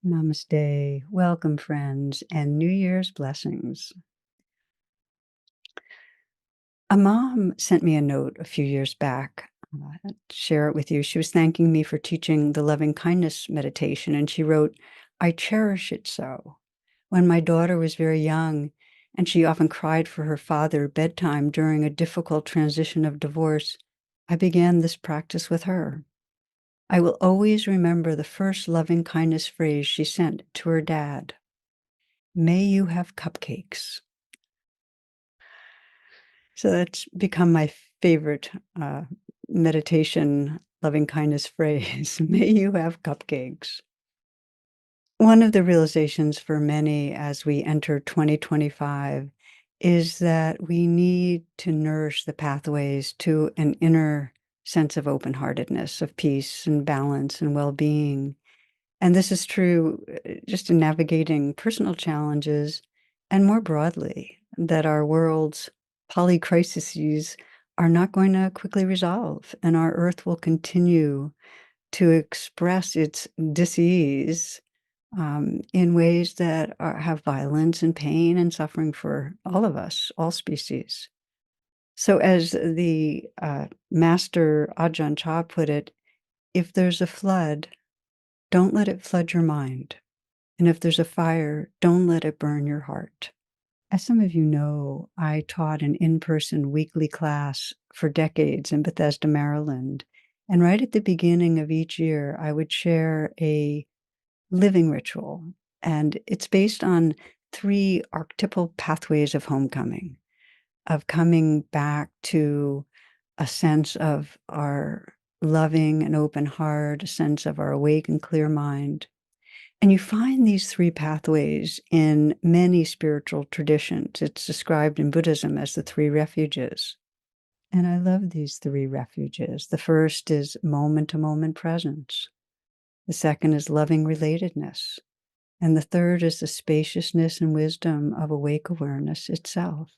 Namaste. Welcome, friends, and New Year's blessings. A mom sent me a note a few years back. To share it with you. She was thanking me for teaching the loving kindness meditation, and she wrote, "I cherish it so. When my daughter was very young, and she often cried for her father at bedtime during a difficult transition of divorce, I began this practice with her. I will always remember the first loving kindness phrase she sent to her dad. May you have cupcakes." So that's become my favorite meditation, loving kindness phrase. May you have cupcakes. One of the realizations for many as we enter 2025 is that we need to nourish the pathways to an inner sense of open-heartedness, of peace and balance and well-being. And this is true just in navigating personal challenges and more broadly, that our world's polycrises are not going to quickly resolve, and our earth will continue to express its dis-ease in ways that have violence and pain and suffering for all of us, all species. So as the master Ajahn Chah put it, if there's a flood, don't let it flood your mind. And if there's a fire, don't let it burn your heart. As some of you know, I taught an in-person weekly class for decades in Bethesda, Maryland. And right at the beginning of each year, I would share a living ritual. And it's based on 3 archetypal pathways of homecoming, of coming back to a sense of our loving and open heart, a sense of our awake and clear mind. And you find these 3 pathways in many spiritual traditions. It's described in Buddhism as the 3 refuges. And I love these 3 refuges. The first is moment-to-moment presence. The second is loving relatedness. And the third is the spaciousness and wisdom of awake awareness itself.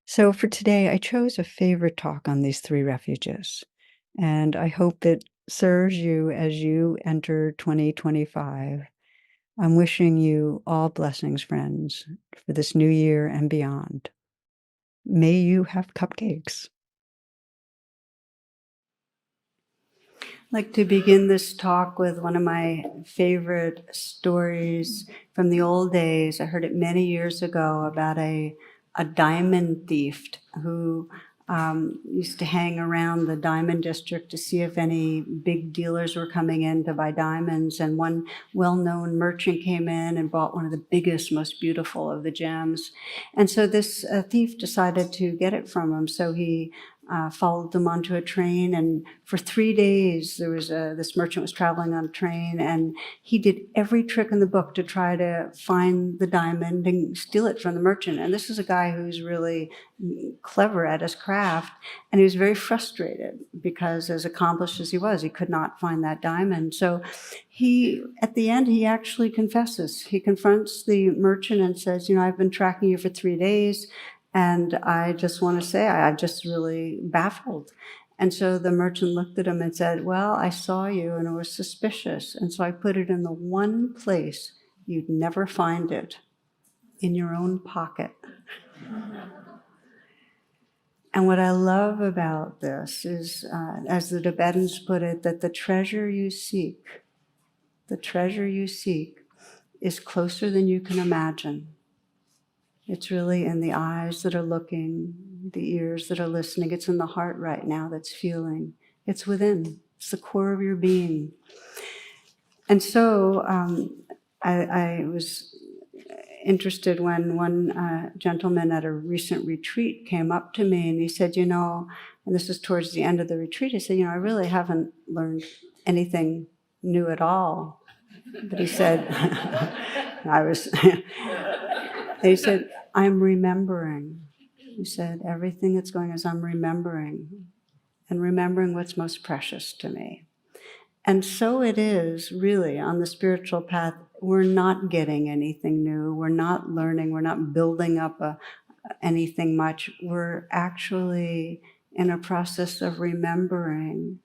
So for today, I chose a favorite talk on these 3 refuges. And I hope it serves you as you enter 2025. I'm wishing you all blessings, friends, for this new year and beyond. May you have cupcakes. I'd like to begin this talk with one of my favorite stories from the old days. I heard it many years ago about a diamond thief who used to hang around the diamond district to see if any big dealers were coming in to buy diamonds. And one well-known merchant came in and bought one of the biggest, most beautiful of the gems. And so this thief decided to get it from him. So he followed them onto a train, and for 3 days there was this merchant was traveling on a train, and he did every trick in the book to try to find the diamond and steal it from the merchant. And this is a guy who's really clever at his craft, and he was very frustrated because, as accomplished as he was, he could not find that diamond. So at the end, he actually confesses. He confronts the merchant and says, I've been tracking you for 3 days, and I just want to say, I'm just really baffled. And so the merchant looked at him and said, well, I saw you and it was suspicious. And so I put it in the one place you'd never find it, in your own pocket. And what I love about this is, as the Tibetans put it, that the treasure you seek is closer than you can imagine. It's really in the eyes that are looking, the ears that are listening. It's in the heart right now that's feeling. It's within. It's the core of your being. And so I was interested when one gentleman at a recent retreat came up to me and he said, and this is towards the end of the retreat, he said, I really haven't learned anything new at all. But he said, he said, I'm remembering. He said, everything that's going on is I'm remembering, and remembering what's most precious to me. And so it is really on the spiritual path. We're not getting anything new. We're not learning. We're not building up anything much. We're actually in a process of remembering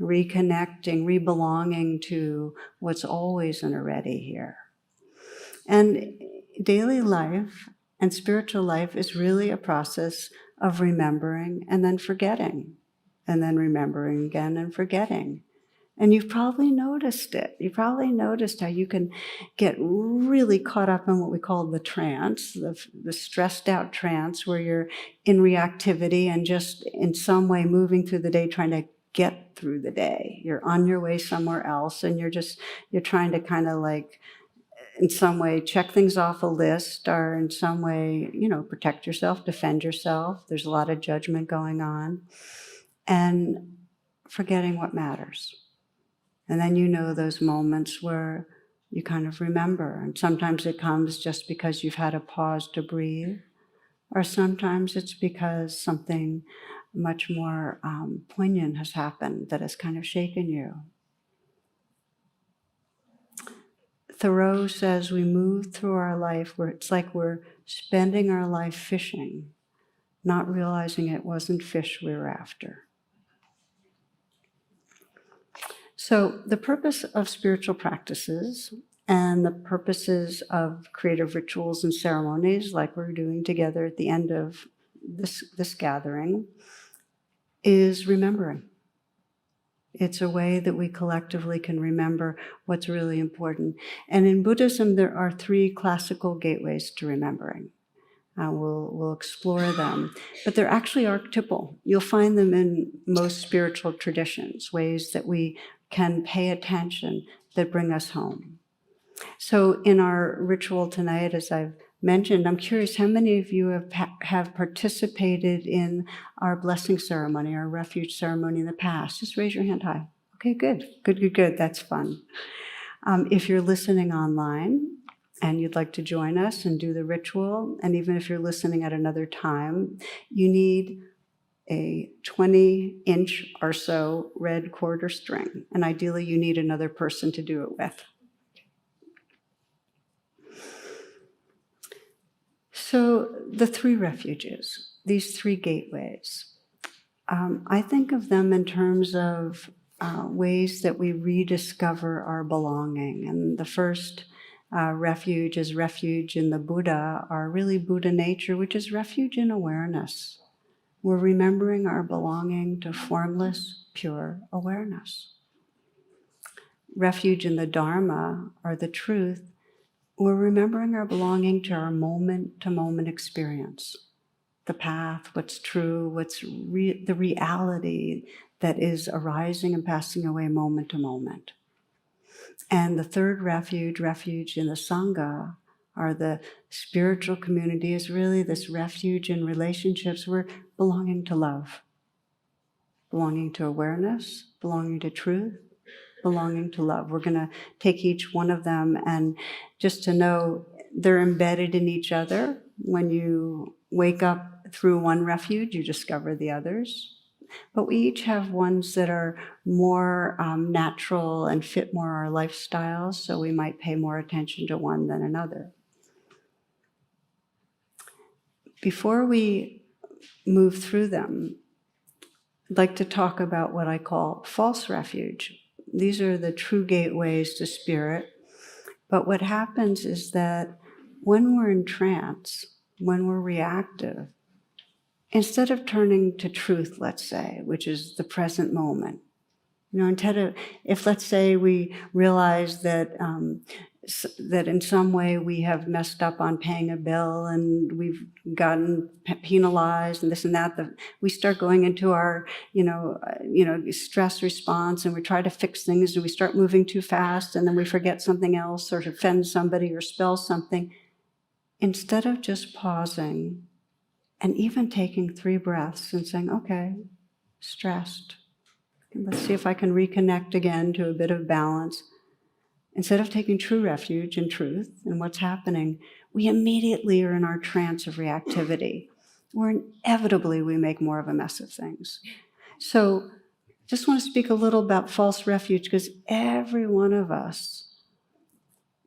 reconnecting, rebelonging to what's always and already here. And daily life and spiritual life is really a process of remembering and then forgetting, and then remembering again and forgetting. And you've probably noticed it. You probably noticed how you can get really caught up in what we call the trance, the stressed out trance, where you're in reactivity and just in some way moving through the day, trying to get through the day. You're on your way somewhere else, and you're trying to kind of like, in some way, check things off a list, or in some way, protect yourself, defend yourself. There's a lot of judgment going on, and forgetting what matters. And then those moments where you kind of remember. And sometimes it comes just because you've had a pause to breathe, or sometimes it's because something much more poignant has happened that has kind of shaken you. Thoreau says we move through our life where it's like we're spending our life fishing, not realizing it wasn't fish we were after. So the purpose of spiritual practices and the purposes of creative rituals and ceremonies, like we're doing together at the end of this gathering, is remembering. It's a way that we collectively can remember what's really important. And in Buddhism, there are 3 classical gateways to remembering. We'll explore them, but they're actually archetypal. You'll find them in most spiritual traditions, ways that we can pay attention that bring us home. So in our ritual tonight, as I've mentioned, I'm curious how many of you have participated in our blessing ceremony, our refuge ceremony in the past. Just raise your hand high. Okay, good. That's fun. If you're listening online and you'd like to join us and do the ritual, and even if you're listening at another time, you need a 20-inch or so red cord or string, and ideally you need another person to do it with. So the 3 refuges, these 3 gateways, I think of them in terms of ways that we rediscover our belonging. And the first refuge is refuge in the Buddha, or really Buddha nature, which is refuge in awareness. We're remembering our belonging to formless, pure awareness. Refuge in the Dharma, or the truth, we're remembering our belonging to our moment-to-moment experience. The path, what's true, the reality that is arising and passing away moment to moment. And the third refuge in the Sangha, or the spiritual community, is really this refuge in relationships. We're belonging to love, belonging to awareness, belonging to truth, belonging to love. We're going to take each one of them, and just to know they're embedded in each other. When you wake up through one refuge, you discover the others. But we each have ones that are more natural and fit more our lifestyles, so we might pay more attention to one than another. Before we move through them, I'd like to talk about what I call false refuge. These are the true gateways to spirit. But what happens is that when we're in trance, when we're reactive, instead of turning to truth, let's say, which is the present moment, if let's say we realize that that in some way we have messed up on paying a bill and we've gotten penalized and this and that, we start going into our stress response, and we try to fix things, and we start moving too fast, and then we forget something else or offend somebody or spell something. Instead of just pausing and even taking 3 breaths and saying, okay, stressed, let's see if I can reconnect again to a bit of balance. Instead of taking true refuge in truth and what's happening, we immediately are in our trance of reactivity, where inevitably we make more of a mess of things. So just want to speak a little about false refuge, because every one of us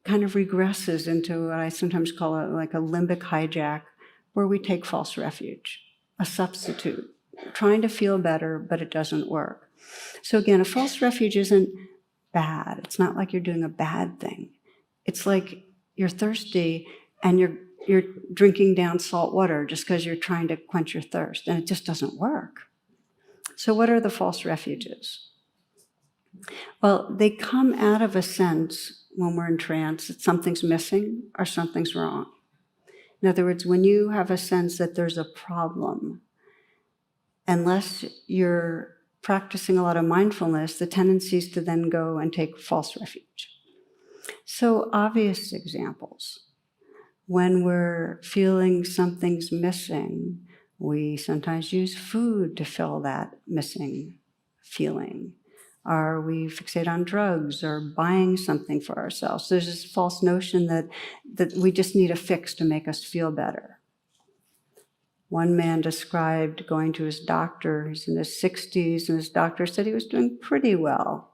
kind of regresses into what I sometimes call like a limbic hijack, where we take false refuge, a substitute, trying to feel better, but it doesn't work. So again, a false refuge isn't bad. It's not like you're doing a bad thing. It's like you're thirsty and you're drinking down salt water just because you're trying to quench your thirst, and it just doesn't work. So what are the false refuges? Well, they come out of a sense when we're in trance that something's missing or something's wrong. In other words, when you have a sense that there's a problem, unless you're practicing a lot of mindfulness, the tendency is to then go and take false refuge. So obvious examples. When we're feeling something's missing, we sometimes use food to fill that missing feeling. Or we fixate on drugs or buying something for ourselves. There's this false notion that we just need a fix to make us feel better. One man described going to his doctor. He's in his 60s, and his doctor said he was doing pretty well.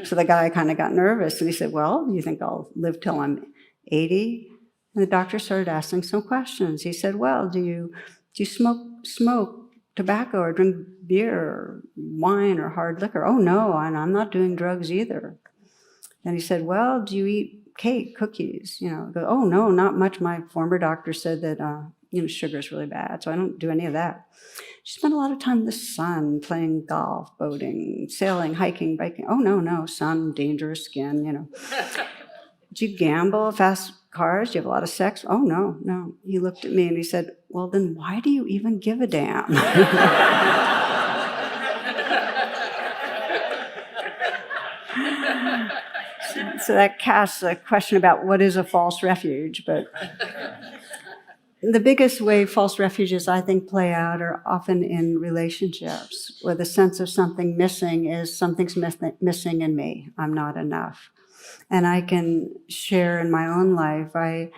So the guy kind of got nervous, and he said, well, you think I'll live till I'm 80? And the doctor started asking some questions. He said, well, do you smoke tobacco or drink beer or wine or hard liquor? Oh, no, and I'm not doing drugs either. Then he said, well, do you eat cake, cookies? Oh, no, not much. My former doctor said that, sugar is really bad, so I don't do any of that. She spent a lot of time in the sun, playing golf, boating, sailing, hiking, biking. Oh, no, sun, dangerous skin, Do you gamble, fast cars? Do you have a lot of sex? Oh, no. He looked at me and he said, well, then why do you even give a damn? So that casts a question about what is a false refuge, but the biggest way false refuges, I think, play out are often in relationships, where the sense of something missing is something's missing in me. I'm not enough. And I can share in my own life, I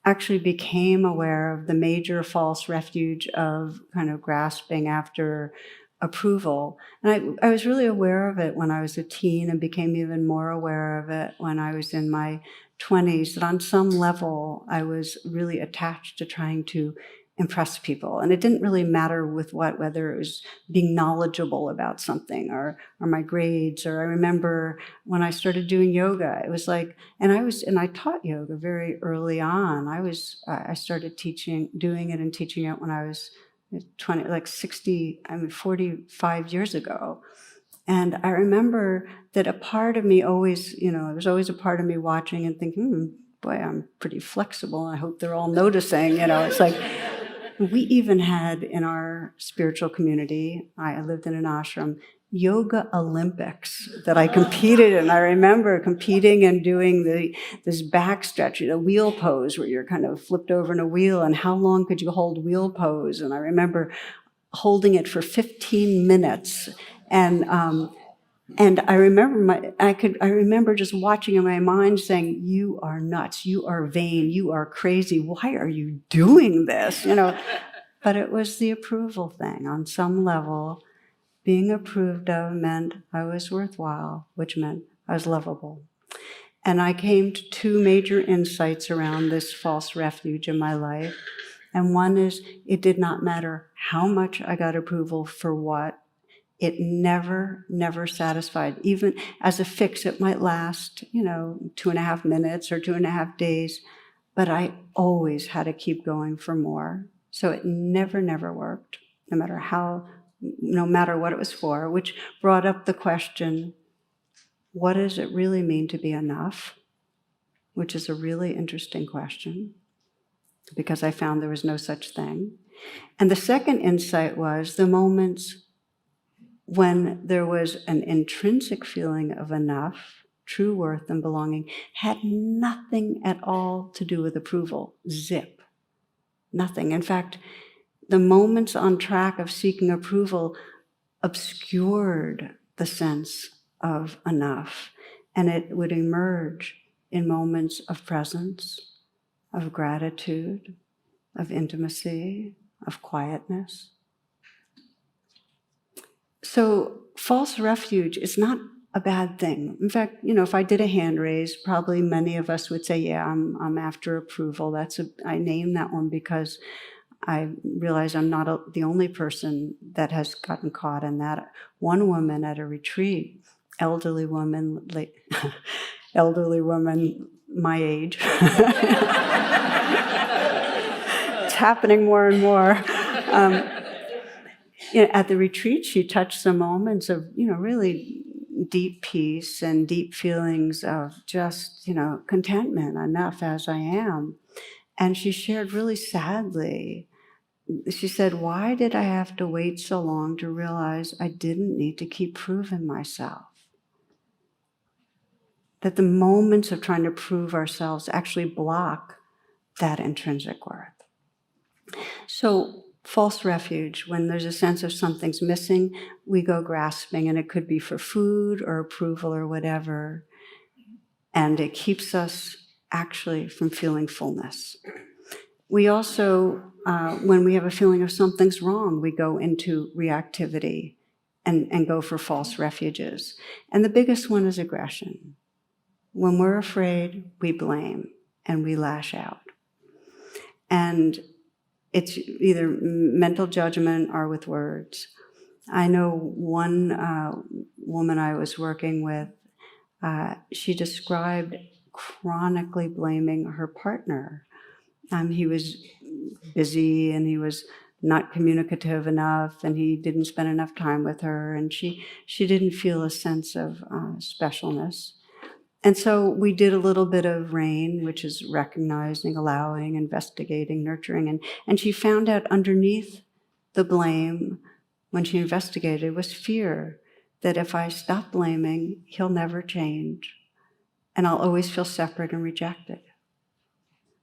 actually became aware of the major false refuge of kind of grasping after approval. And I was really aware of it when I was a teen, and became even more aware of it when I was in my 20s, that on some level I was really attached to trying to impress people. And it didn't really matter with whether it was being knowledgeable about something or my grades. Or I remember when I started doing yoga, it was like, and I taught yoga very early on. I started doing it and teaching it when I was 45 years ago. And I remember that a part of me always, there's always a part of me watching and thinking, boy, I'm pretty flexible. I hope they're all noticing. It's like, we even had in our spiritual community, I lived in an ashram, yoga Olympics that I competed in. I remember competing and doing this back stretch, a wheel pose where you're kind of flipped over in a wheel, and how long could you hold wheel pose? And I remember holding it for 15 minutes. And I remember just watching in my mind saying, you are nuts, you are vain, you are crazy, why are you doing this? But it was the approval thing. On some level, being approved of meant I was worthwhile, which meant I was lovable. And I came to two major insights around this false refuge in my life. And one is, it did not matter how much I got approval for what. It never satisfied. Even as a fix, it might last, 2.5 minutes or 2.5 days, but I always had to keep going for more. So it never worked, no matter what it was for, which brought up the question, what does it really mean to be enough? Which is a really interesting question, because I found there was no such thing. And the second insight was the moments when there was an intrinsic feeling of enough, true worth and belonging, had nothing at all to do with approval. Zip. Nothing. In fact, the moments on track of seeking approval obscured the sense of enough, and it would emerge in moments of presence, of gratitude, of intimacy, of quietness. So false refuge is not a bad thing. In fact, if I did a hand raise, probably many of us would say, yeah, I'm after approval. I name that one because I realize I'm not the only person that has gotten caught in that. One woman at a retreat, elderly woman, elderly woman my age. It's happening more and more. At the retreat, she touched some moments of, really deep peace and deep feelings of just, contentment, enough as I am. And she shared really sadly, she said, why did I have to wait so long to realize I didn't need to keep proving myself? That the moments of trying to prove ourselves actually block that intrinsic worth. So, false refuge, when there's a sense of something's missing, we go grasping, and it could be for food or approval or whatever, and it keeps us actually from feeling fullness. We also, when we have a feeling of something's wrong, we go into reactivity and go for false refuges. And the biggest one is aggression. When we're afraid, we blame and we lash out. And it's either mental judgment or with words. I know one woman I was working with, she described chronically blaming her partner. He was busy and he was not communicative enough and he didn't spend enough time with her, and she didn't feel a sense of specialness. And so we did a little bit of RAIN, which is recognizing, allowing, investigating, nurturing. And she found out underneath the blame, when she investigated, was fear that if I stop blaming, he'll never change. And I'll always feel separate and rejected.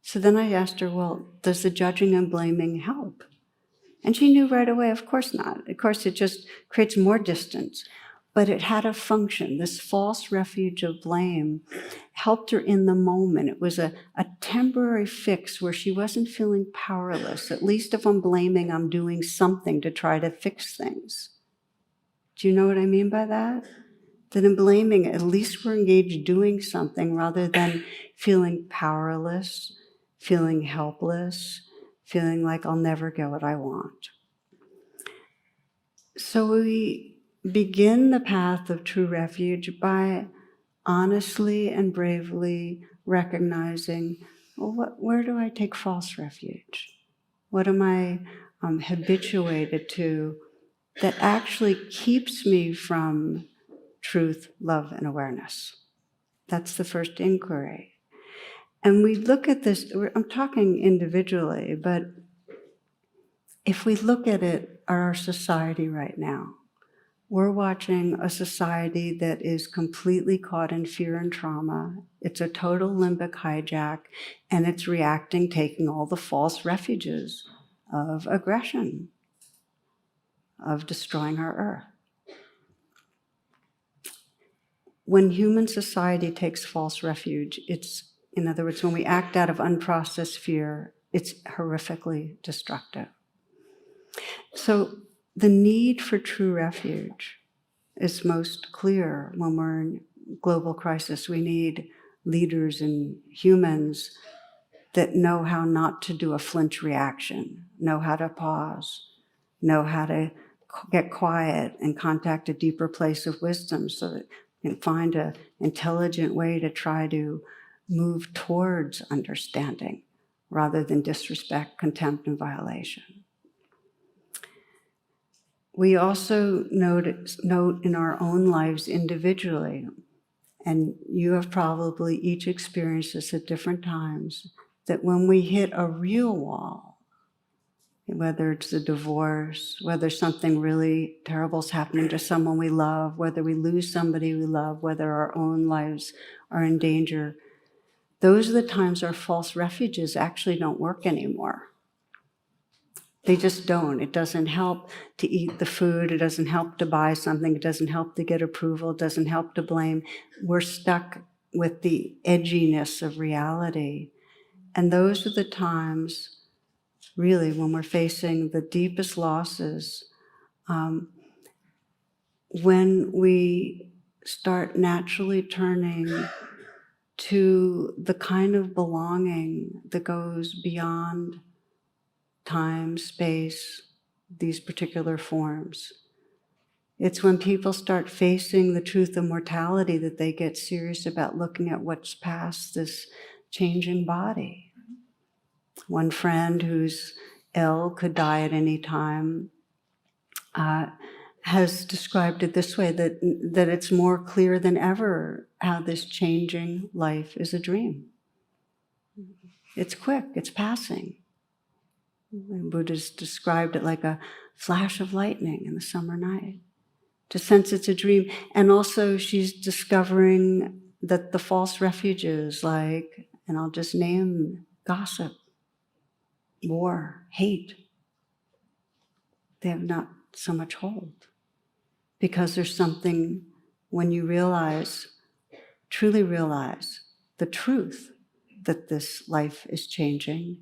So then I asked her, well, does the judging and blaming help? And she knew right away, of course not. Of course, it just creates more distance. But it had a function. This false refuge of blame helped her in the moment. It was a temporary fix where she wasn't feeling powerless. At least if I'm blaming, I'm doing something to try to fix things. Do you know what I mean by that? That in blaming, at least we're engaged doing something rather than feeling powerless, feeling helpless, feeling like I'll never get what I want. So we begin the path of true refuge by honestly and bravely recognizing, well, where do I take false refuge? What am I habituated to that actually keeps me from truth, love, and awareness? That's the first inquiry. And we look at this, I'm talking individually, but if we look at it, our society right now, we're watching a society that is completely caught in fear and trauma. It's a total limbic hijack, and it's reacting, taking all the false refuges of aggression, of destroying our earth. When human society takes false refuge, it's, in other words, when we act out of unprocessed fear, it's horrifically destructive. So the need for true refuge is most clear when we're in global crisis. We need leaders and humans that know how not to do a flinch reaction, know how to pause, know how to get quiet and contact a deeper place of wisdom so that you can find an intelligent way to try to move towards understanding rather than disrespect, contempt, and violation. We also note in our own lives individually, and you have probably each experienced this at different times, that when we hit a real wall, whether it's a divorce, whether something really terrible is happening to someone we love, whether we lose somebody we love, whether our own lives are in danger, those are the times our false refuges actually don't work anymore. They just don't. It doesn't help to eat the food. It doesn't help to buy something. It doesn't help to get approval. It doesn't help to blame. We're stuck with the edginess of reality. And those are the times, really, when we're facing the deepest losses, when we start naturally turning to the kind of belonging that goes beyond time, space, these particular forms. It's when people start facing the truth of mortality that they get serious about looking at what's past this changing body. One friend who's ill, could die at any time, has described it this way, that it's more clear than ever how this changing life is a dream. It's quick, it's passing. And Buddha's described it like a flash of lightning in the summer night. To sense it's a dream. And also she's discovering that the false refuges like, and I'll just name gossip, war, hate, they have not so much hold. Because there's something, when you realize, truly realize the truth that this life is changing,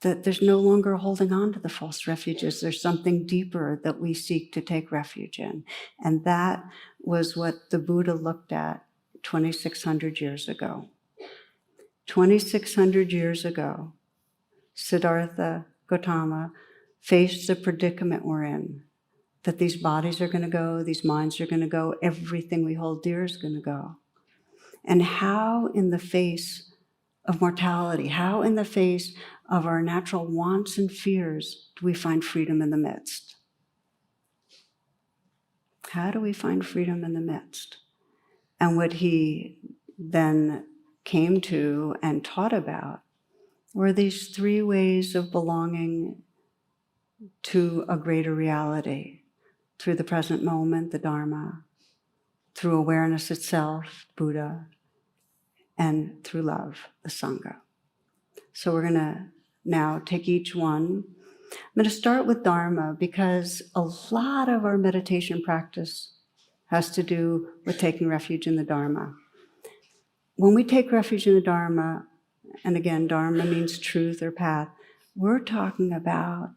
that there's no longer holding on to the false refuges. There's something deeper that we seek to take refuge in. And that was what the Buddha looked at 2,600 years ago. 2,600 years ago, Siddhartha Gautama faced the predicament we're in, that these bodies are going to go, these minds are going to go, everything we hold dear is going to go. And how in the face of mortality, how in the face of our natural wants and fears do we find freedom in the midst? How do we find freedom in the midst? And what he then came to and taught about were these three ways of belonging to a greater reality. Through the present moment, the Dharma, through awareness itself, Buddha, and through love, the Sangha. So we're going to now take each one. I'm going to start with Dharma because a lot of our meditation practice has to do with taking refuge in the Dharma. When we take refuge in the Dharma, and again, Dharma means truth or path, we're talking about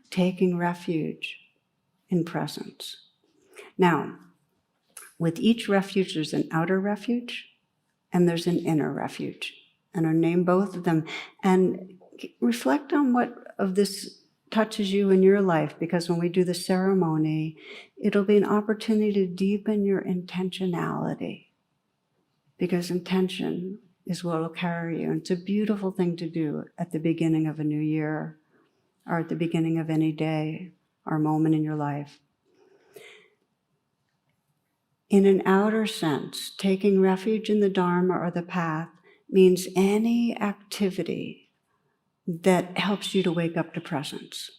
taking refuge in presence. Now, with each refuge, there's an outer refuge and there's an inner refuge. And I'll name both of them. And reflect on what of this touches you in your life, because when we do the ceremony, it'll be an opportunity to deepen your intentionality. Because intention is what will carry you. And it's a beautiful thing to do at the beginning of a new year or at the beginning of any day or moment in your life. In an outer sense, taking refuge in the Dharma or the path means any activity that helps you to wake up to presence.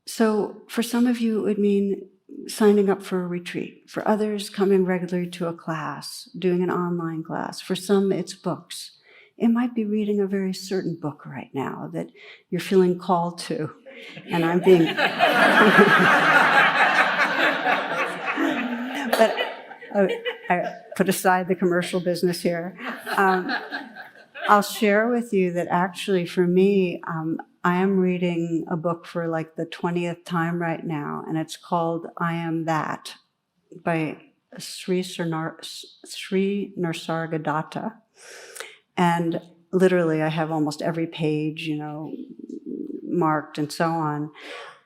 So for some of you, it would mean signing up for a retreat. For others, coming regularly to a class, doing an online class. For some, it's books. It might be reading a very certain book right now that you're feeling called to. And I'm being... But I put aside the commercial business here. I'll share with you that actually for me, I am reading a book for like the 20th time right now, and it's called I Am That by Sri Nisargadatta. And literally I have almost every page, marked and so on.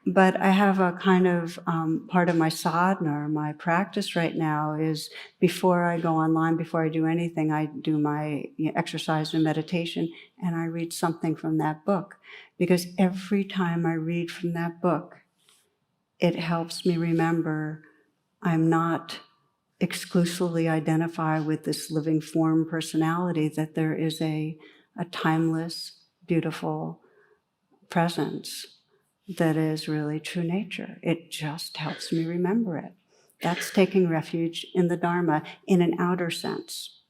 But I have a kind of part of my sadhana, or my practice right now is before I go online, before I do anything, I do my exercise and meditation, and I read something from that book. Because every time I read from that book, it helps me remember I'm not exclusively identified with this living form personality, that there is a timeless, beautiful presence that is really true nature. It just helps me remember it. That's taking refuge in the Dharma in an outer sense.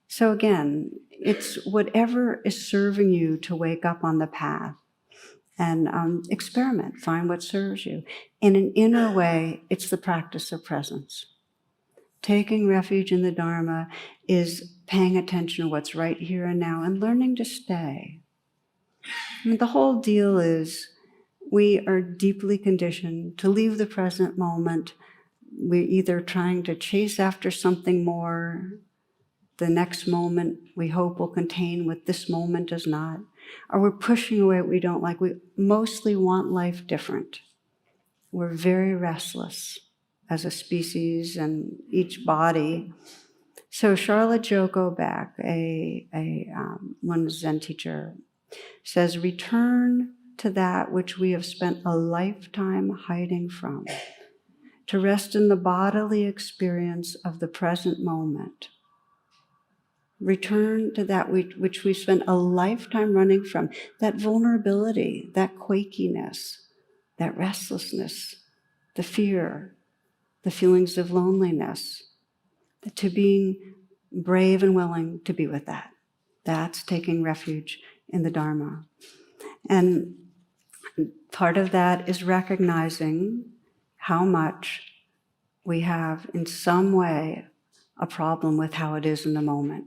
So again, it's whatever is serving you to wake up on the path, and experiment, find what serves you. In an inner way, it's the practice of presence. Taking refuge in the Dharma is paying attention to what's right here and now and learning to stay. I mean, the whole deal is we are deeply conditioned to leave the present moment. We're either trying to chase after something more. The next moment we hope will contain what this moment does not. or we're pushing away what we don't like. We mostly want life different. We're very restless as a species and each body. So Charlotte Joko Beck, one Zen teacher, says, return to that which we have spent a lifetime hiding from, to rest in the bodily experience of the present moment. Return to that which we spent a lifetime running from, that vulnerability, that quakiness, that restlessness, the fear, the feelings of loneliness, to being brave and willing to be with that. That's taking refuge in the Dharma. And part of that is recognizing how much we have, in some way, a problem with how it is in the moment.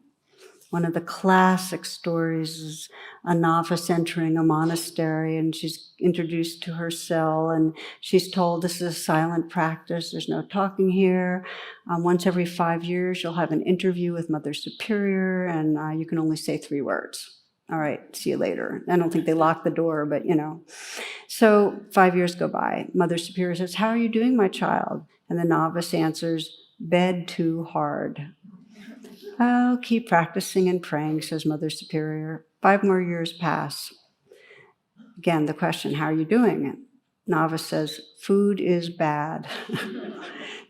One of the classic stories is a novice entering a monastery, and she's introduced to her cell, and she's told this is a silent practice, there's no talking here. Once every 5 years, you'll have an interview with Mother Superior, and you can only say 3 words. All right, see you later. I don't think they lock the door, but So 5 years go by. Mother Superior says, how are you doing, my child? And the novice answers, bed too hard. I'll keep practicing and praying, says Mother Superior. 5 more years pass. Again, the question, how are you doing? Novice says, food is bad.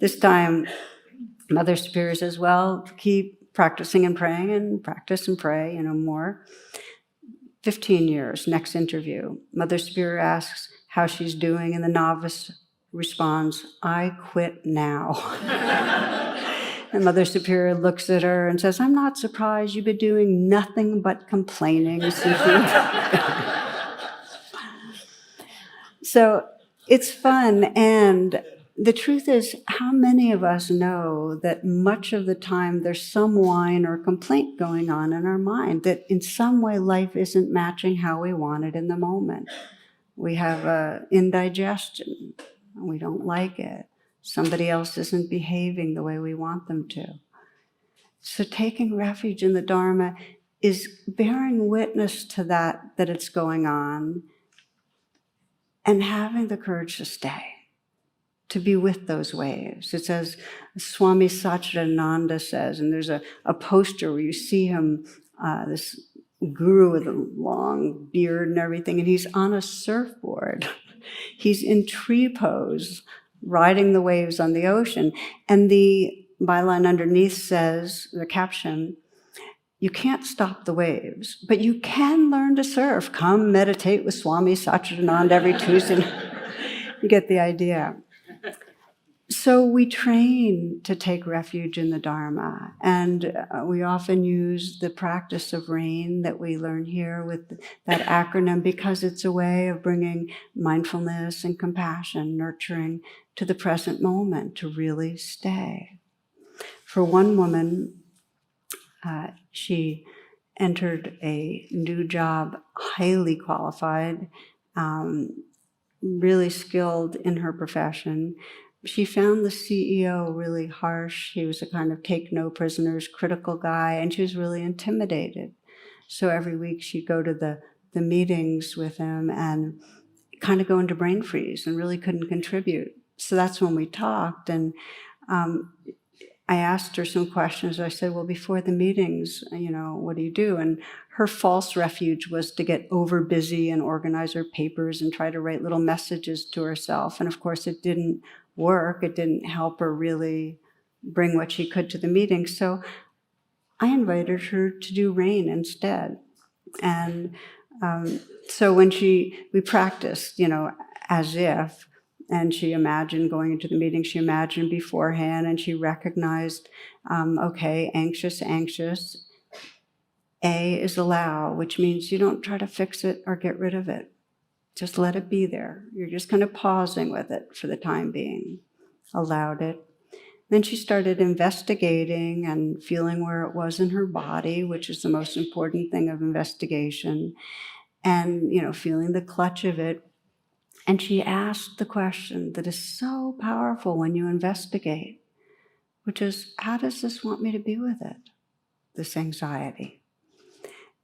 This time, Mother Superior says, well, keep practicing and praying and practice and pray, more. 15 years, next interview. Mother Superior asks how she's doing, and the novice responds, I quit now. And Mother Superior looks at her and says, I'm not surprised, you've been doing nothing but complaining. So it's fun, and the truth is, how many of us know that much of the time there's some whine or complaint going on in our mind, that in some way life isn't matching how we want it in the moment. We have indigestion, we don't like it. Somebody else isn't behaving the way we want them to. So taking refuge in the Dharma is bearing witness to that it's going on, and having the courage to stay, to be with those waves. It's as Swami Satchidananda says, and there's a poster where you see him, this guru with a long beard and everything, and he's on a surfboard. He's in tree pose, riding the waves on the ocean. And the byline underneath says, the caption, you can't stop the waves, but you can learn to surf. Come meditate with Swami Satchidananda every Tuesday. You get the idea. So we train to take refuge in the Dharma, and we often use the practice of RAIN that we learn here with that acronym, because it's a way of bringing mindfulness and compassion, nurturing to the present moment, to really stay. For one woman, she entered a new job, highly qualified, really skilled in her profession. She found the CEO really harsh. He was a kind of take no prisoners, critical guy, and she was really intimidated. So every week she'd go to the meetings with him and kind of go into brain freeze and really couldn't contribute. So that's when we talked, and I asked her some questions. I said, well, before the meetings, what do you do? And her false refuge was to get over busy and organize her papers and try to write little messages to herself. And of course, it didn't work. It didn't help her really bring what she could to the meeting. So I invited her to do RAIN instead. And so when we practiced, as if, and she imagined going into the meeting, she imagined beforehand, and she recognized, okay, anxious. A is allow, which means you don't try to fix it or get rid of it. Just let it be there. You're just kind of pausing with it for the time being. Allowed it. Then she started investigating and feeling where it was in her body, which is the most important thing of investigation, and feeling the clutch of it. And she asked the question that is so powerful when you investigate, which is, how does this want me to be with it, this anxiety?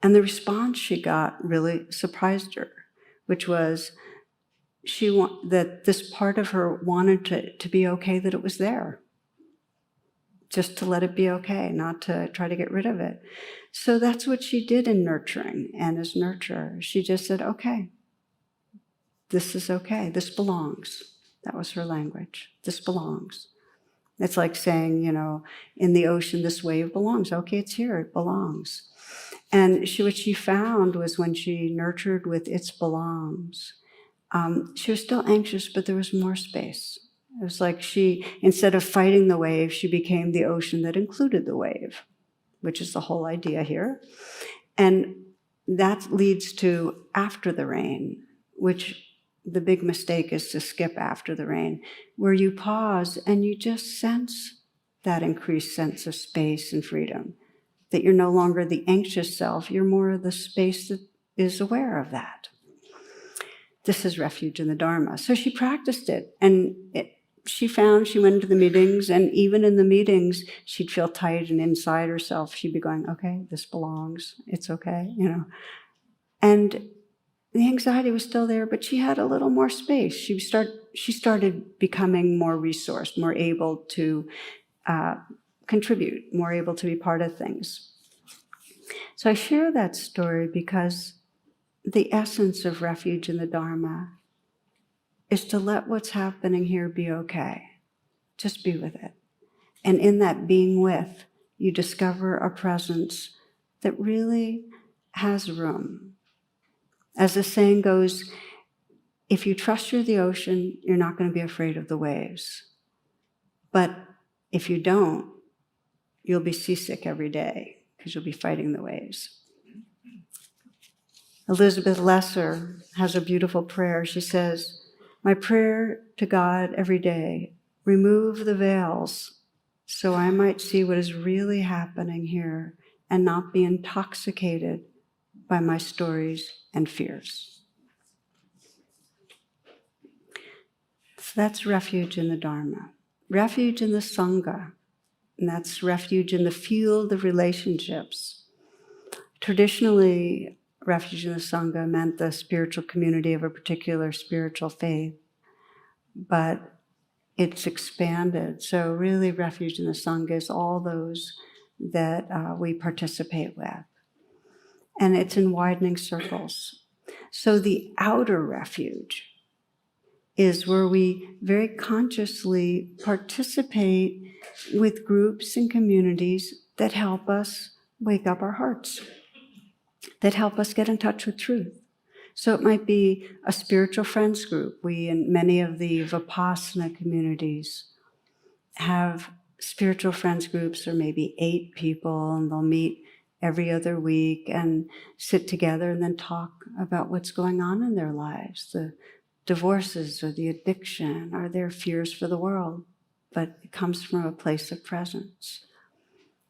And the response she got really surprised her, which was that this part of her wanted to be okay that it was there. Just to let it be okay, not to try to get rid of it. So that's what she did in nurturing and as nurturer. She just said, okay, this is okay, this belongs. That was her language, this belongs. It's like saying, in the ocean, this wave belongs. Okay, it's here, it belongs. And what she found was when she nurtured with its belongs, she was still anxious, but there was more space. It was like instead of fighting the wave, she became the ocean that included the wave, which is the whole idea here. And that leads to after the rain, which the big mistake is to skip after the rain, where you pause and you just sense that increased sense of space and freedom, that you're no longer the anxious self, you're more of the space that is aware of that. This is refuge in the Dharma. So she practiced it, and she went into the meetings, and even in the meetings, she'd feel tight, and inside herself, she'd be going, okay, this belongs, it's okay, And the anxiety was still there, but she had a little more space. She started becoming more resourced, more able to contribute, more able to be part of things. So I share that story because the essence of refuge in the Dharma is to let what's happening here be okay. Just be with it. And in that being with, you discover a presence that really has room. As the saying goes, if you trust you're the ocean, you're not going to be afraid of the waves. But if you don't, you'll be seasick every day because you'll be fighting the waves. Elizabeth Lesser has a beautiful prayer. She says, my prayer to God every day, remove the veils so I might see what is really happening here and not be intoxicated by my stories and fears. So that's refuge in the Dharma. Refuge in the Sangha, and that's refuge in the field of relationships. Traditionally, refuge in the Sangha meant the spiritual community of a particular spiritual faith, but it's expanded. So really, refuge in the Sangha is all those that we participate with. And it's in widening circles. So the outer refuge is where we very consciously participate with groups and communities that help us wake up our hearts, that help us get in touch with truth. So it might be a spiritual friends group. We, in many of the Vipassana communities, have spiritual friends groups, or maybe 8 people, and they'll meet every other week and sit together and then talk about what's going on in their lives, the divorces or the addiction or their fears for the world. But it comes from a place of presence.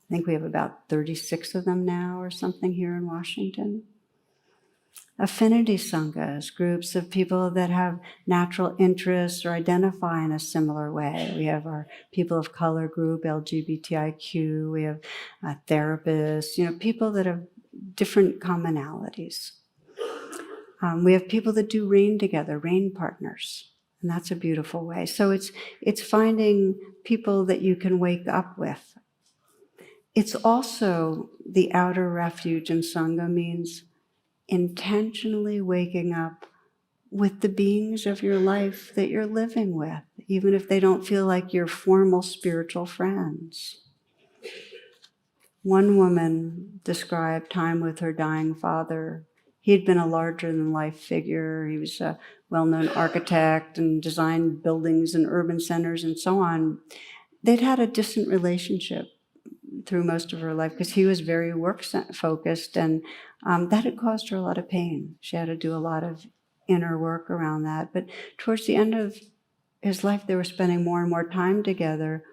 I think we have about 36 of them now or something here in Washington. Affinity sanghas, groups of people that have natural interests or identify in a similar way. We have our people of color group, LGBTIQ. We have therapists, people that have different commonalities. We have people that do rain together, rain partners, and that's a beautiful way. So it's finding people that you can wake up with. It's also the outer refuge in Sangha means intentionally waking up with the beings of your life that you're living with, even if they don't feel like your formal spiritual friends. One woman described time with her dying father. He had been a larger-than-life figure. He was a well-known architect and designed buildings and urban centers and so on. They'd had a distant relationship through most of her life because he was very work-focused, and that had caused her a lot of pain. She had to do a lot of inner work around that. But towards the end of his life, they were spending more and more time together.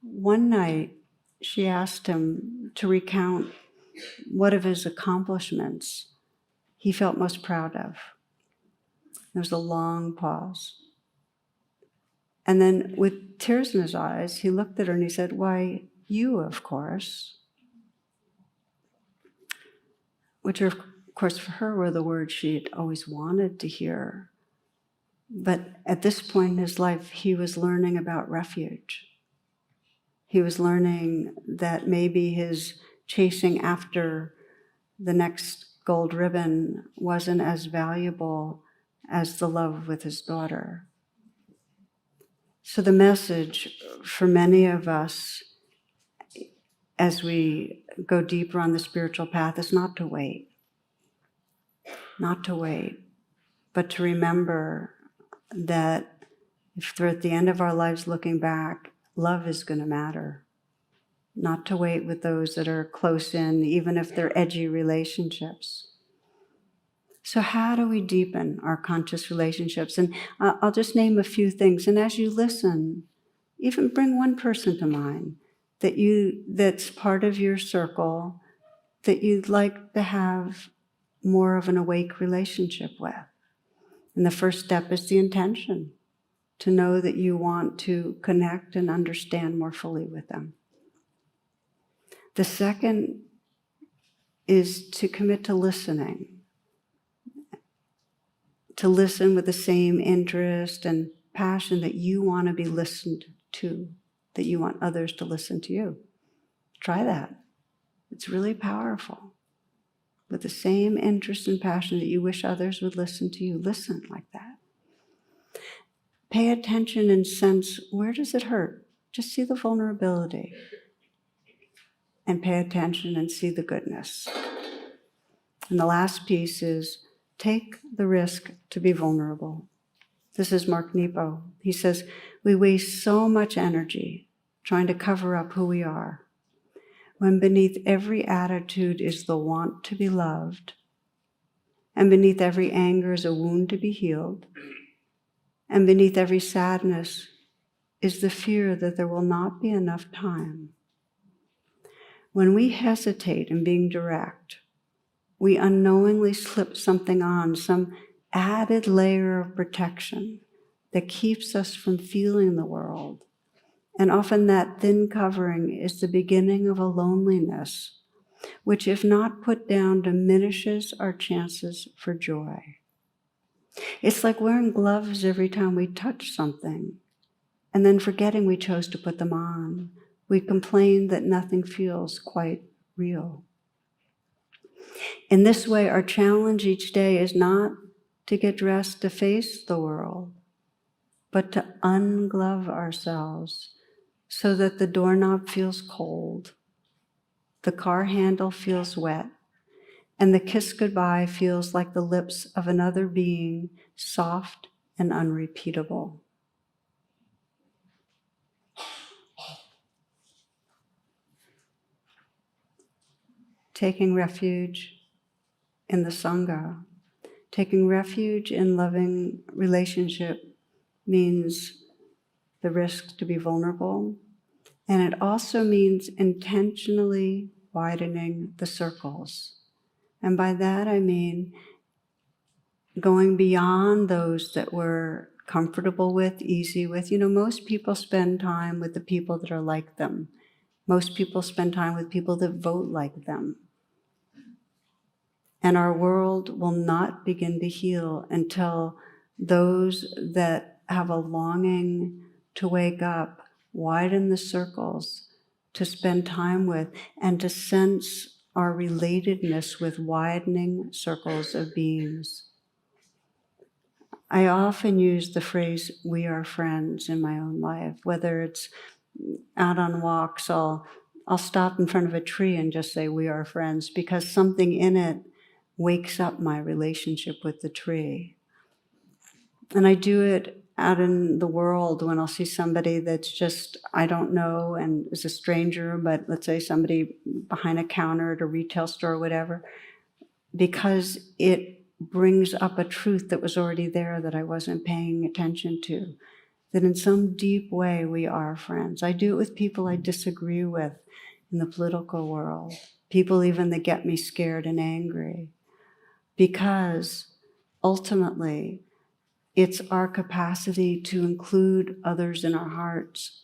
One night, she asked him to recount what of his accomplishments he felt most proud of. There was a long pause. And then with tears in his eyes, he looked at her and he said, "Why, you, of course." which of course for her were the words she'd always wanted to hear. But at this point in his life, he was learning about refuge. He was learning that maybe his chasing after the next gold ribbon wasn't as valuable as the love with his daughter. So the message for many of us as we go deeper on the spiritual path is not to wait, but to remember that if we're at the end of our lives looking back, love is going to matter. Not to wait with those that are close in, even if they're edgy relationships. So how do we deepen our conscious relationships? And I'll just name a few things. And as you listen, even bring one person to mind that's part of your circle that you'd like to have more of an awake relationship with. And the first step is the intention, to know that you want to connect and understand more fully with them. The second is to commit to listening. To listen with the same interest and passion that you want to be listened to, that you want others to listen to you. Try that. It's really powerful. With the same interest and passion that you wish others would listen to you, listen like that. Pay attention and sense, where does it hurt? Just see the vulnerability. And pay attention and see the goodness. And the last piece is, take the risk to be vulnerable. This is Mark Nepo. He says, we waste so much energy trying to cover up who we are, when beneath every attitude is the want to be loved, and beneath every anger is a wound to be healed, and beneath every sadness is the fear that there will not be enough time. When we hesitate in being direct, we unknowingly slip something on, some added layer of protection that keeps us from feeling the world. And often that thin covering is the beginning of a loneliness, which, if not put down, diminishes our chances for joy. It's like wearing gloves every time we touch something, and then forgetting we chose to put them on. We complain that nothing feels quite real. In this way, our challenge each day is not to get dressed to face the world, but to unglove ourselves so that the doorknob feels cold, the car handle feels wet, and the kiss goodbye feels like the lips of another being, soft and unrepeatable. Taking refuge in the Sangha, taking refuge in loving relationship means the risk to be vulnerable, and it also means intentionally widening the circles. And by that I mean going beyond those that we're comfortable with, easy with. You know, most people spend time with the people that are like them. Most people spend time with people that vote like them. And our world will not begin to heal until those that have a longing to wake up widen the circles to spend time with and to sense our relatedness with widening circles of beings. I often use the phrase, we are friends, in my own life, whether it's out on walks, I'll stop in front of a tree and just say, we are friends, because something in it wakes up my relationship with the tree. And I do it out in the world when I'll see somebody that's just, I don't know, and is a stranger, but let's say somebody behind a counter at a retail store or whatever, because it brings up a truth that was already there that I wasn't paying attention to, that in some deep way we are friends. I do it with people I disagree with in the political world, people even that get me scared and angry, because ultimately it's our capacity to include others in our hearts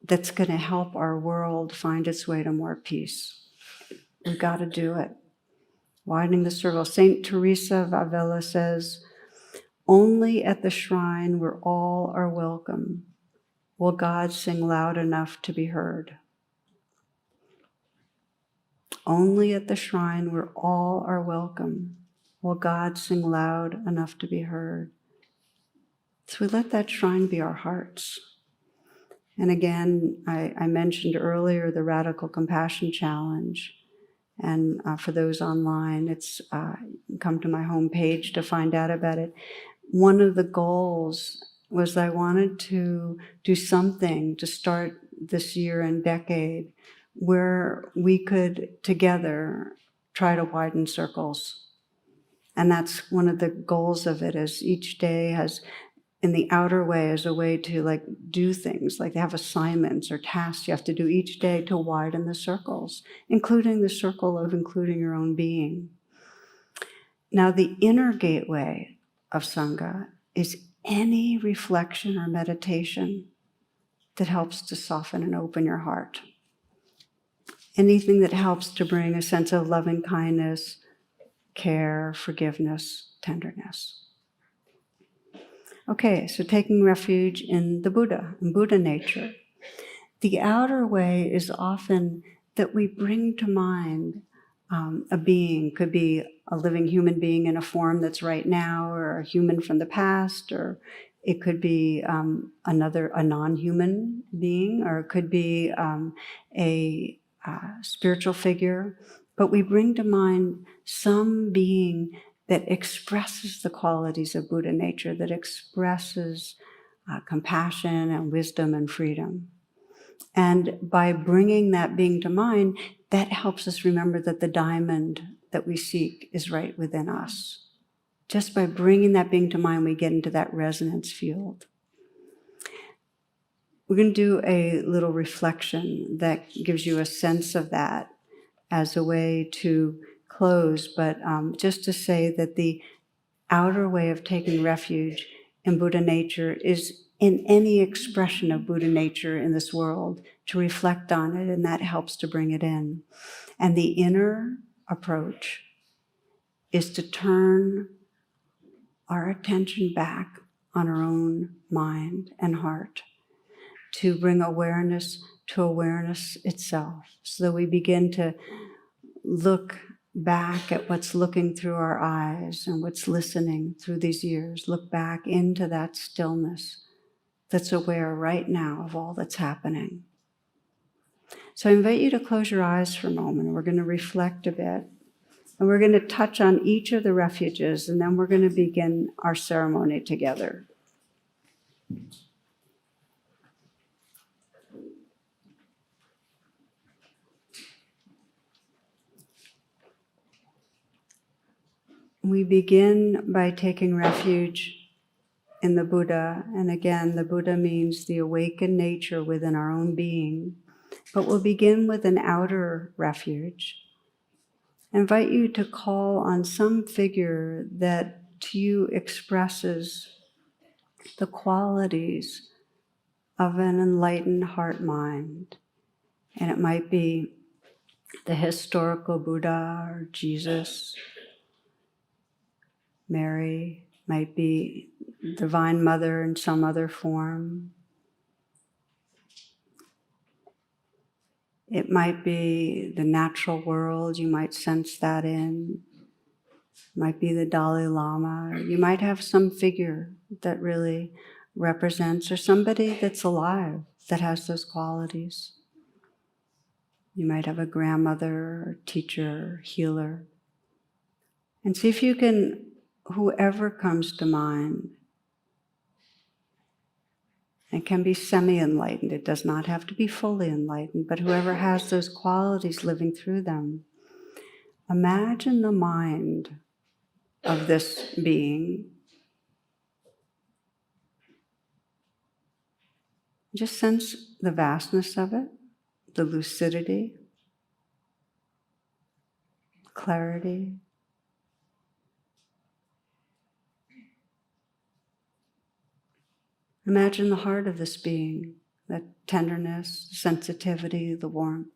that's going to help our world find its way to more peace. We've got to do it. widening the circle. Saint Teresa of Avila says, "Only at the shrine where all are welcome will God sing loud enough to be heard." Only at the shrine where all are welcome will God sing loud enough to be heard. So we let that shrine be our hearts. And again, I mentioned earlier the Radical Compassion Challenge. And for those online, it's come to my homepage to find out about it. One of the goals was I wanted to do something to start this year and decade where we could together try to widen circles. And that's one of the goals of it, is each day has, in the outer way, as a way to like do things, like they have assignments or tasks you have to do each day to widen the circles, including the circle of including your own being. Now, the inner gateway of Sangha is any reflection or meditation that helps to soften and open your heart. Anything that helps to bring a sense of loving kindness, care, forgiveness, tenderness. Okay, so taking refuge in the Buddha, in Buddha nature. The outer way is often that we bring to mind a being, could be a living human being in a form that's right now, or a human from the past, or it could be a non-human being, or it could be a spiritual figure. But we bring to mind some being that expresses the qualities of Buddha nature, that expresses compassion and wisdom and freedom. And by bringing that being to mind, that helps us remember that the diamond that we seek is right within us. Just by bringing that being to mind, we get into that resonance field. We're going to do a little reflection that gives you a sense of that as a way to close, but just to say that the outer way of taking refuge in Buddha nature is in any expression of Buddha nature in this world, to reflect on it, and that helps to bring it in. And the inner approach is to turn our attention back on our own mind and heart, to bring awareness to awareness itself, so that we begin to look back at what's looking through our eyes and what's listening through these ears. Look back into that stillness that's aware right now of all that's happening. So I invite you to close your eyes for a moment. We're going to reflect a bit. And we're going to touch on each of the refuges, and then we're going to begin our ceremony together. We begin by taking refuge in the Buddha. And again, the Buddha means the awakened nature within our own being. But we'll begin with an outer refuge. I invite you to call on some figure that to you expresses the qualities of an enlightened heart-mind. And it might be the historical Buddha or Jesus, Mary, might be Divine Mother in some other form. It might be the natural world, you might sense that in. It might be the Dalai Lama. You might have some figure that really represents, or somebody that's alive that has those qualities. You might have a grandmother, or teacher, healer. And see if you can, whoever comes to mind, it can be semi-enlightened, it does not have to be fully enlightened, but whoever has those qualities living through them, imagine the mind of this being. Just sense the vastness of it, the lucidity, clarity. Imagine the heart of this being, that tenderness, sensitivity, the warmth.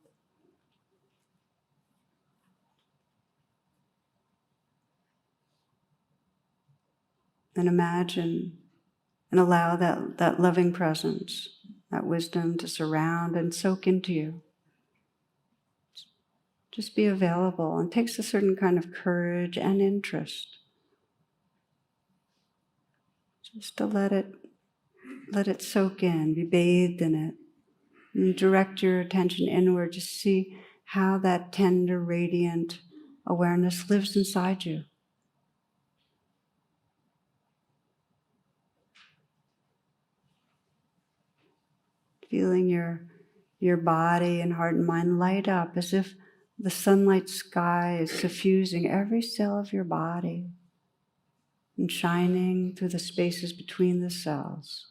and imagine and allow that loving presence, that wisdom to surround and soak into you. Just be available, and it takes a certain kind of courage and interest just to let it soak in, be bathed in it, and direct your attention inward to see how that tender, radiant awareness lives inside you. Feeling your body and heart and mind light up as if the sunlight sky is suffusing every cell of your body and shining through the spaces between the cells.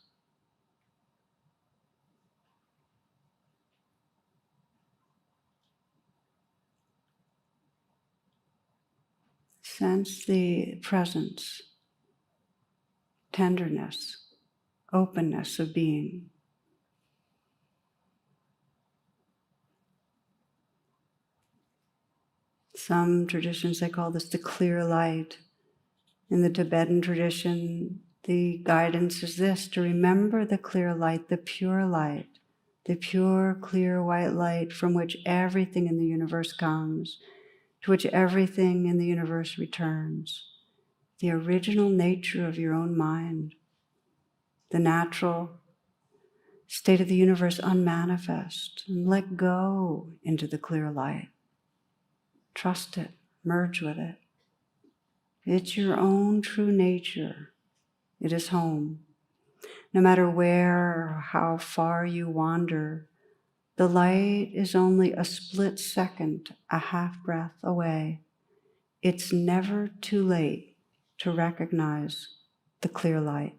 Sense the presence, tenderness, openness of being. Some traditions, they call this the clear light. In the Tibetan tradition, the guidance is this: to remember the clear light, the pure, clear, white light from which everything in the universe comes, to which everything in the universe returns. The original nature of your own mind, the natural state of the universe unmanifest, and let go into the clear light. Trust it, merge with it. It's your own true nature. It is home. No matter where or how far you wander, the light is only a split second, a half breath away. It's never too late to recognize the clear light.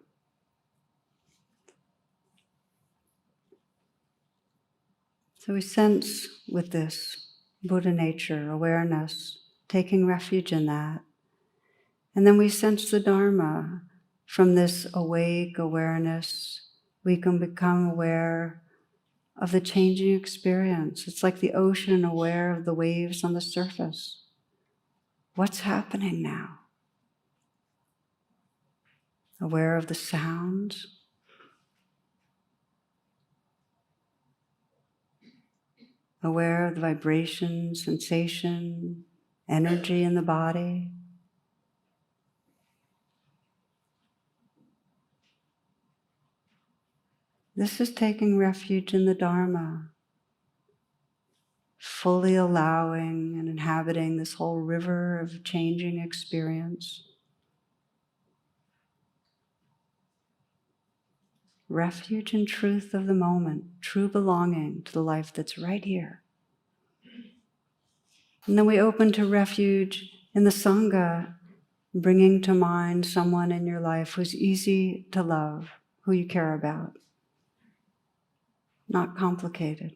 So we sense with this Buddha nature, awareness, taking refuge in that. And then we sense the Dharma. From this awake awareness, we can become aware of the changing experience. It's like the ocean aware of the waves on the surface. What's happening now? Aware of the sounds, aware of the vibration, sensation, energy in the body. This is taking refuge in the Dharma, fully allowing and inhabiting this whole river of changing experience. Refuge and truth of the moment, true belonging to the life that's right here. And then we open to refuge in the Sangha, bringing to mind someone in your life who's easy to love, who you care about. Not complicated.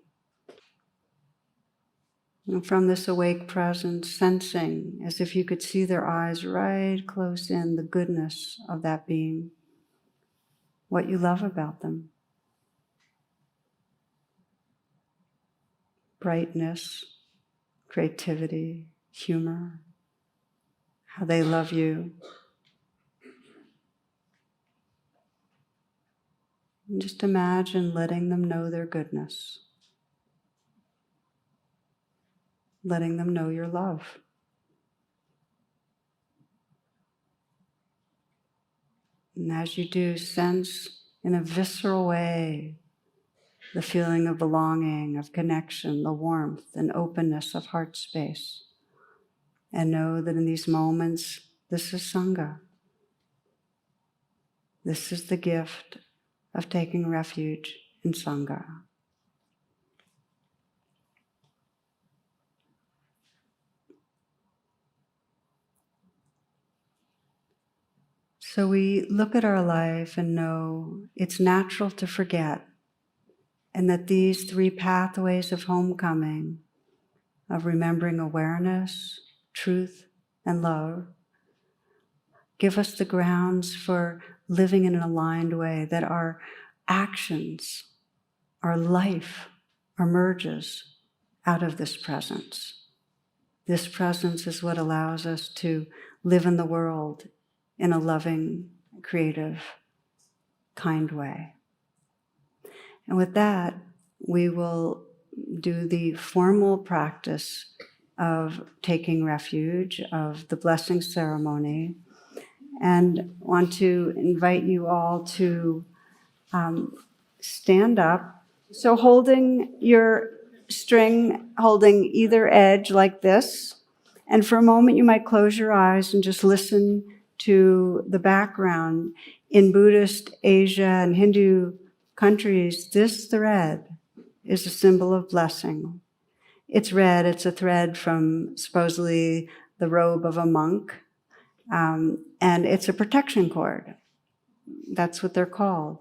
And from this awake presence, sensing as if you could see their eyes right close in the goodness of that being, what you love about them. Brightness, creativity, humor, how they love you. And just imagine letting them know their goodness, letting them know your love. And as you do, sense in a visceral way the feeling of belonging, of connection, the warmth and openness of heart space. And know that in these moments, this is Sangha. This is the gift of taking refuge in Sangha. So we look at our life and know it's natural to forget, and that these three pathways of homecoming, of remembering awareness, truth, and love, give us the grounds for living in an aligned way, that our actions, our life emerges out of this presence. This presence is what allows us to live in the world in a loving creative, kind way. And with that, we will do the formal practice of taking refuge, of the blessing ceremony, and want to invite you all to stand up. So holding your string, holding either edge like this, and for a moment you might close your eyes and just listen to the background. In Buddhist Asia and Hindu countries, this thread is a symbol of blessing. It's red, it's a thread from supposedly the robe of a monk, and it's a protection cord. That's what they're called.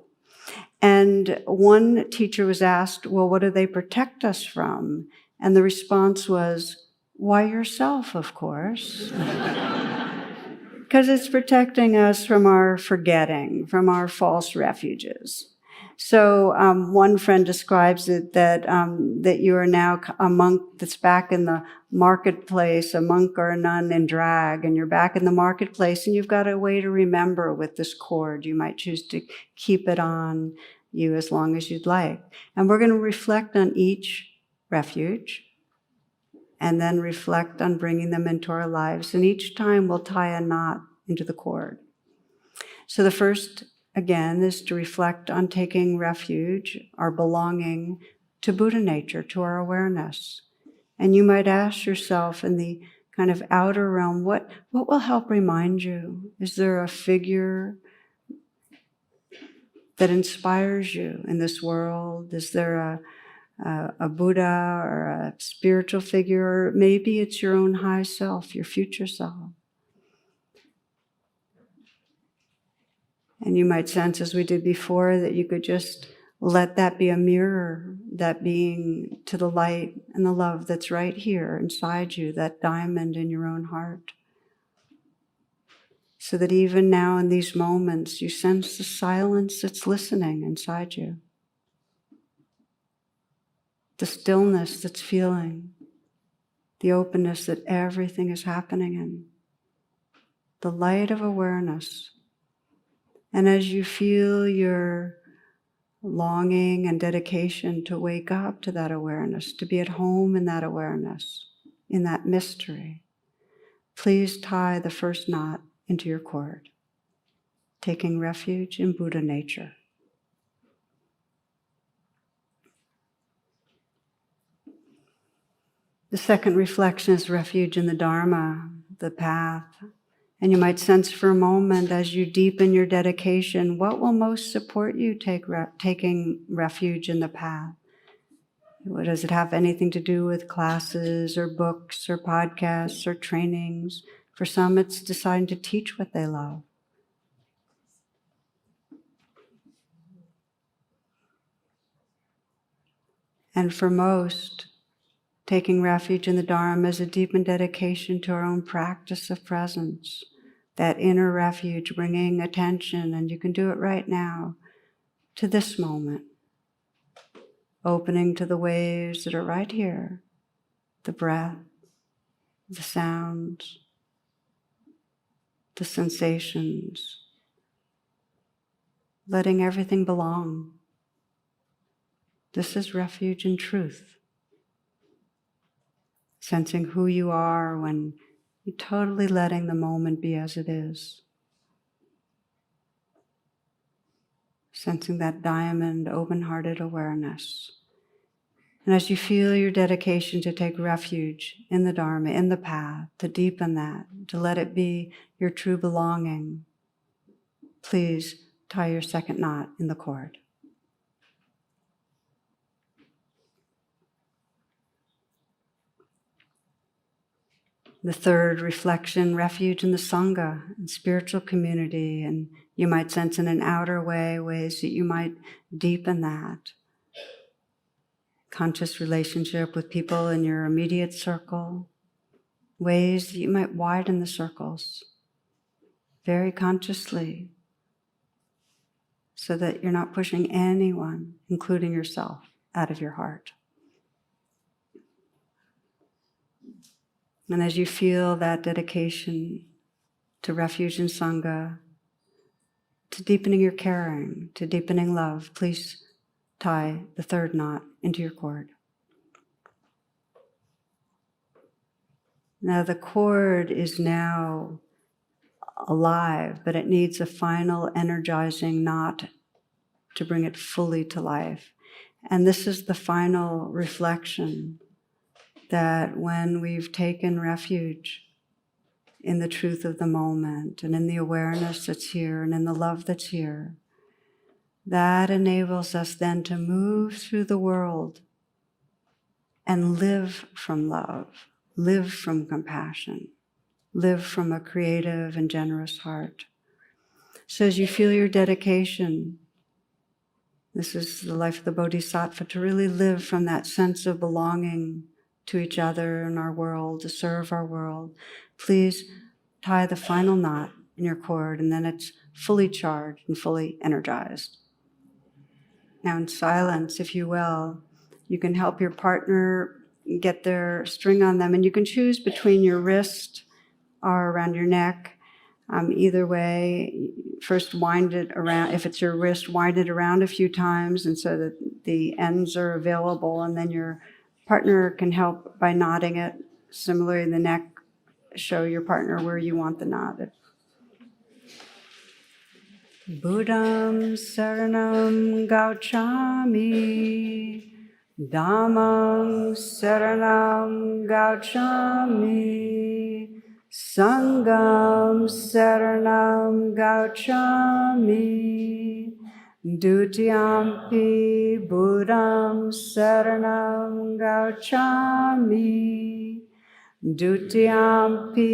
And one teacher was asked, well, what do they protect us from? And the response was, why, yourself, of course. Because it's protecting us from our forgetting, from our false refuges. So one friend describes it that you are now a monk that's back in the marketplace, a monk or a nun in drag, and you're back in the marketplace, and you've got a way to remember with this cord. You might choose to keep it on you as long as you'd like. And we're going to reflect on each refuge, and then reflect on bringing them into our lives. And each time we'll tie a knot into the cord. So the first, again, is to reflect on taking refuge, our belonging to Buddha nature, to our awareness. And you might ask yourself in the kind of outer realm, what will help remind you? Is there a figure that inspires you in this world? Is there a Buddha or a spiritual figure? Or maybe it's your own high self, your future self. And you might sense, as we did before, that you could just let that be a mirror, that being to the light and the love that's right here inside you, that diamond in your own heart. So that even now in these moments, you sense the silence that's listening inside you. The stillness that's feeling. The openness that everything is happening in. The light of awareness. And as you feel your longing and dedication to wake up to that awareness, to be at home in that awareness, in that mystery, please tie the first knot into your cord, taking refuge in Buddha nature. The second reflection is refuge in the Dharma, the path. And you might sense for a moment, as you deepen your dedication, what will most support you taking refuge in the path? Does it have anything to do with classes or books or podcasts or trainings? For some, it's deciding to teach what they love. And for most, taking refuge in the Dharma is a deepened dedication to our own practice of presence, that inner refuge, bringing attention, and you can do it right now, to this moment, opening to the waves that are right here, the breath, the sounds, the sensations, letting everything belong. This is refuge in truth. Sensing who you are when you're totally letting the moment be as it is. Sensing that diamond, open-hearted awareness. And as you feel your dedication to take refuge in the Dharma, in the path, to deepen that, to let it be your true belonging, please tie your second knot in the cord. The third reflection, refuge in the Sangha, and spiritual community, and you might sense in an outer way ways that you might deepen that. Conscious relationship with people in your immediate circle, ways that you might widen the circles very consciously so that you're not pushing anyone, including yourself, out of your heart. And as you feel that dedication to refuge in Sangha, to deepening your caring, to deepening love, please tie the third knot into your cord. Now the cord is now alive, but it needs a final energizing knot to bring it fully to life. And this is the final reflection, that when we've taken refuge in the truth of the moment and in the awareness that's here and in the love that's here, that enables us then to move through the world and live from love, live from compassion, live from a creative and generous heart. So as you feel your dedication, this is the life of the Bodhisattva, to really live from that sense of belonging to each other and our world, to serve our world. Please tie the final knot in your cord, and then it's fully charged and fully energized. Now in silence, if you will, you can help your partner get their string on them, and you can choose between your wrist or around your neck. Either way, first wind it around. If it's your wrist, wind it around a few times, and so that the ends are available, and then your partner can help by knotting it. Similarly, the neck, show your partner where you want the knot. Buddham saranam gauchami, Dhammam saranam gauchami, Sangham saranam gauchami, Dutiyampi Buddham saranam gauchami, Dutiyampi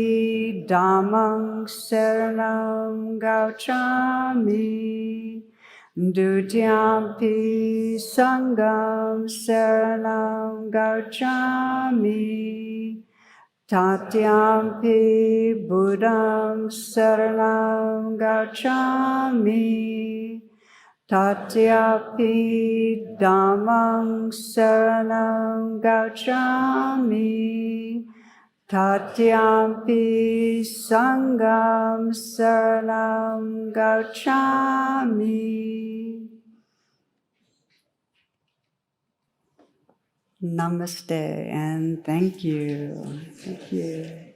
Dhammam saranam gauchami, Dutiyampi Sangham saranam gauchami, Tatyampi Buddham saranam gauchami, Tatyampi Dhammam saranam gauchami, Tatyampi Sangham saranam gauchami. Namaste and thank you. Thank you.